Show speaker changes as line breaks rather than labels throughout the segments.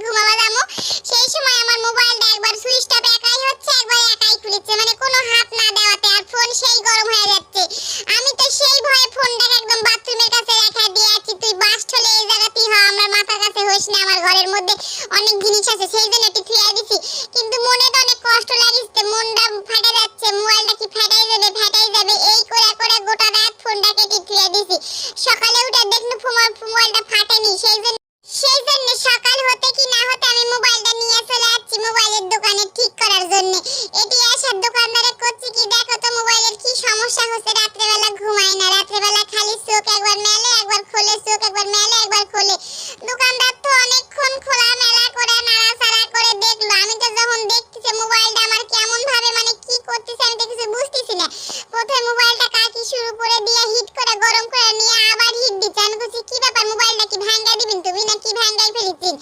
ঘুমাবা যাবো, সেই সময় আমার মোবাইলটা একবার সুইচটা একাই হচ্ছে, একবার একাই খুলেছে, মানে কোনো হাত না দেওয়াতে, আর ফোন সেই গরম হয়ে যাচ্ছে। আমি তো সেই ভয়ে ফোনটাকে একদম বাথরুমের কাছে রেখে দিয়ে আছি, তুই বাস্ট হলে এই জায়গাতেই হ, আমার মাথার কাছে হোস না, আমার ঘরের মধ্যে অনেক জিনিস আছে, সেই জন্য একটু থুয়ে দিছি। কিন্তু মনে তো অনেক কষ্ট লাগিছে, মনটা ফাটে যাচ্ছে, মোবাইলটা কি ফাটাই যাবে এই করে করে গোটা রাত ফোনটাকে থুয়ে দিছি। সকালে উঠে দেখলু মোবাইলটা ফাটেনি, সেই জন্য সকাল হতে কি না হতে আমি মোবাইলটা নিয়ে চলে যাচ্ছি মোবাইলের দোকানে ঠিক করার জন্য। এটি আসার দোকানদারে করছি কি, দেখো তো মোবাইলের কি সমস্যা হচ্ছে, রাত্রেবেলা ঘুমায় না, রাত্রেবেলা খালি চোখ একবার মেলে একবার খোলে, চোখ একবার মেলে একবার খোলে। দোকানদার তো অনেকক্ষণ খোলা মেলা করে নাড়াচাড়া করে দেখলো। আমি তো যখন দেখতেছি মোবাইলটা আমার কেমন ভাবে মানে কি করতেছে আমি তো কিছু বুঝতেছি না। প্রথমে মোবাইলটা কাকি শুরু করে দিয়ে হিট করে গরম করে নিয়ে আবার হিট দিচ্ছে। আমি বলছি কি ব্যাপার, মোবাইলটা কি ভাঙা দিবেন তুমি নাকি ভাঙাই ফেলেছেন?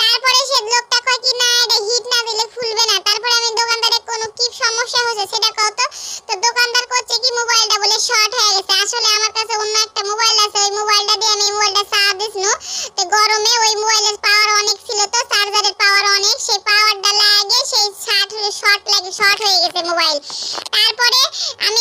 তারপরে সে লোকটা কয় কি না এটা হিট না দিলে খুলবে না। তারপরে আমি দোকানদারের কোনো কি সমস্যা হয়েছে সেটা কত, তো দোকানদার করছে কি মোবাইলটা বলে শর্ট হয়ে গেছে। আসলে আমার কাছে অন্য একটা মোবাইল আছে, ওই মোবাইলটা দিয়ে আমি মোবাইলটা চার্জ দিছিনু, তো গরমে ওই মোবাইলের পাওয়ার অনেক ছিল, তো চার্জারের পাওয়ার অনেক, সেই পাওয়ারটা লাগে সেই শর্ট হয়ে গেছে মোবাইল। তারপরে আমি